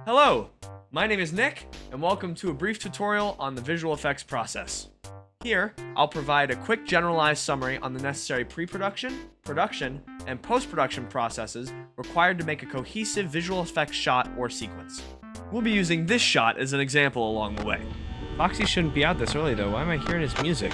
Hello, my name is Nick, and welcome to a brief tutorial on the visual effects process. Here, I'll provide a quick generalized summary on the necessary pre-production, production, and post-production processes required to make a cohesive visual effects shot or sequence. We'll be using this shot as an example along the way. Foxy shouldn't be out this early though, why am I hearing his music?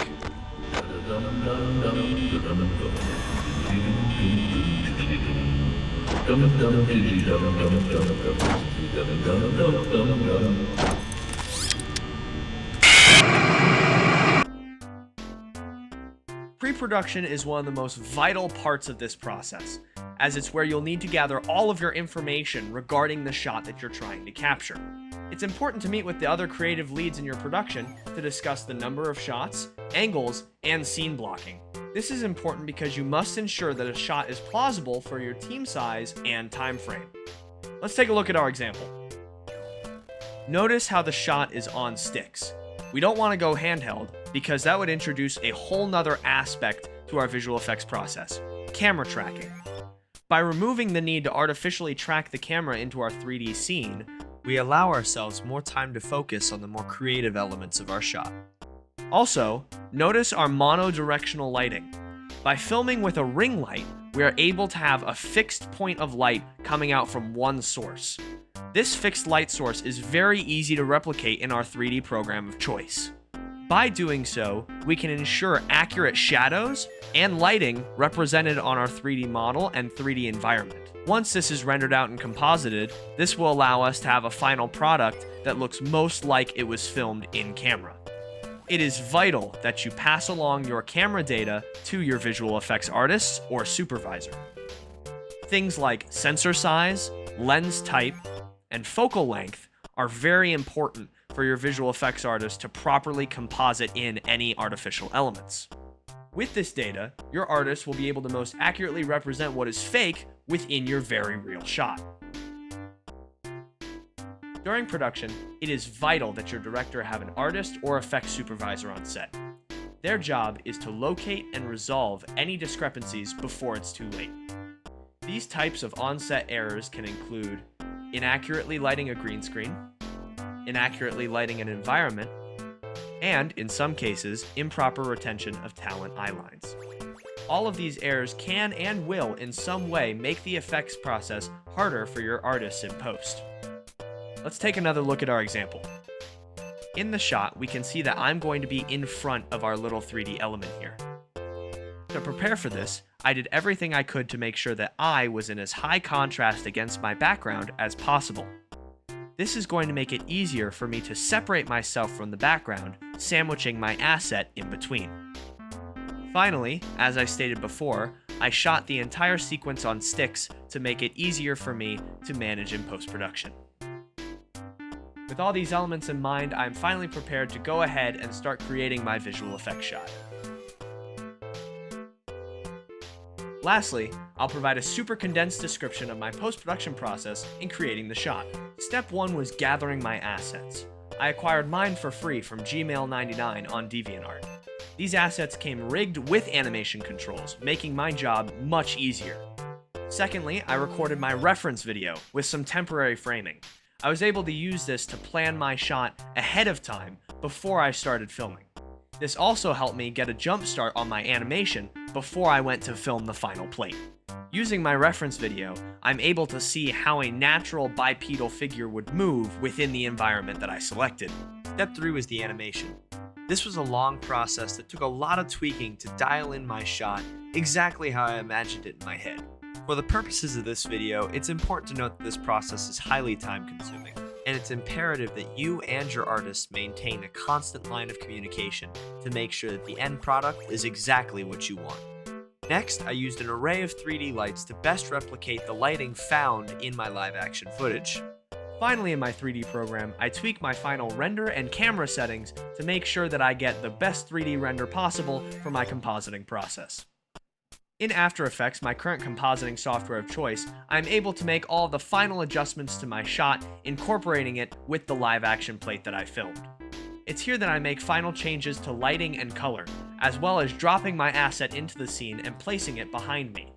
Pre-production is one of the most vital parts of this process, as it's where you'll need to gather all of your information regarding the shot that you're trying to capture. It's important to meet with the other creative leads in your production to discuss the number of shots, angles, and scene blocking. This is important because you must ensure that a shot is plausible for your team size and time frame. Let's take a look at our example. Notice how the shot is on sticks. We don't want to go handheld because that would introduce a whole nother aspect to our visual effects process, camera tracking. By removing the need to artificially track the camera into our 3D scene, we allow ourselves more time to focus on the more creative elements of our shot. Also, notice our monodirectional lighting. By filming with a ring light, we are able to have a fixed point of light coming out from one source. This fixed light source is very easy to replicate in our 3D program of choice. By doing so, we can ensure accurate shadows and lighting represented on our 3D model and 3D environment. Once this is rendered out and composited, this will allow us to have a final product that looks most like it was filmed in camera. It is vital that you pass along your camera data to your visual effects artist or supervisor. Things like sensor size, lens type, and focal length are very important for your visual effects artist to properly composite in any artificial elements. With this data, your artist will be able to most accurately represent what is fake within your very real shot. During production, it is vital that your director have an artist or effects supervisor on set. Their job is to locate and resolve any discrepancies before it's too late. These types of on-set errors can include inaccurately lighting a green screen, inaccurately lighting an environment, and, in some cases, improper retention of talent eye lines. All of these errors can and will in some way make the effects process harder for your artists in post. Let's take another look at our example. In the shot, we can see that I'm going to be in front of our little 3D element here. To prepare for this, I did everything I could to make sure that I was in as high contrast against my background as possible. This is going to make it easier for me to separate myself from the background, sandwiching my asset in between. Finally, as I stated before, I shot the entire sequence on sticks to make it easier for me to manage in post-production. With all these elements in mind, I'm finally prepared to go ahead and start creating my visual effects shot. Lastly, I'll provide a super condensed description of my post-production process in creating the shot. Step 1 was gathering my assets. I acquired mine for free from Gmail99 on DeviantArt. These assets came rigged with animation controls, making my job much easier. Secondly, I recorded my reference video with some temporary framing. I was able to use this to plan my shot ahead of time before I started filming. This also helped me get a jump start on my animation before I went to film the final plate. Using my reference video, I'm able to see how a natural bipedal figure would move within the environment that I selected. Step 3 was the animation. This was a long process that took a lot of tweaking to dial in my shot exactly how I imagined it in my head. For the purposes of this video, it's important to note that this process is highly time-consuming, and it's imperative that you and your artist maintain a constant line of communication to make sure that the end product is exactly what you want. Next, I used an array of 3D lights to best replicate the lighting found in my live-action footage. Finally, in my 3D program, I tweak my final render and camera settings to make sure that I get the best 3D render possible for my compositing process. In After Effects, my current compositing software of choice, I'm able to make all the final adjustments to my shot, incorporating it with the live-action plate that I filmed. It's here that I make final changes to lighting and color, as well as dropping my asset into the scene and placing it behind me.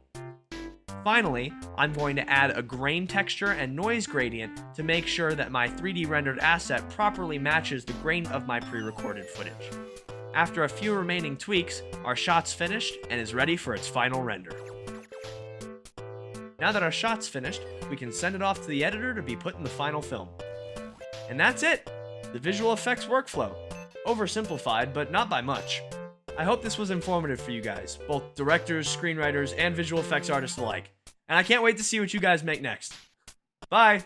Finally, I'm going to add a grain texture and noise gradient to make sure that my 3D rendered asset properly matches the grain of my pre-recorded footage. After a few remaining tweaks, our shot's finished and is ready for its final render. Now that our shot's finished, we can send it off to the editor to be put in the final film. And that's it! The visual effects workflow. Oversimplified, but not by much. I hope this was informative for you guys, both directors, screenwriters, and visual effects artists alike. And I can't wait to see what you guys make next. Bye!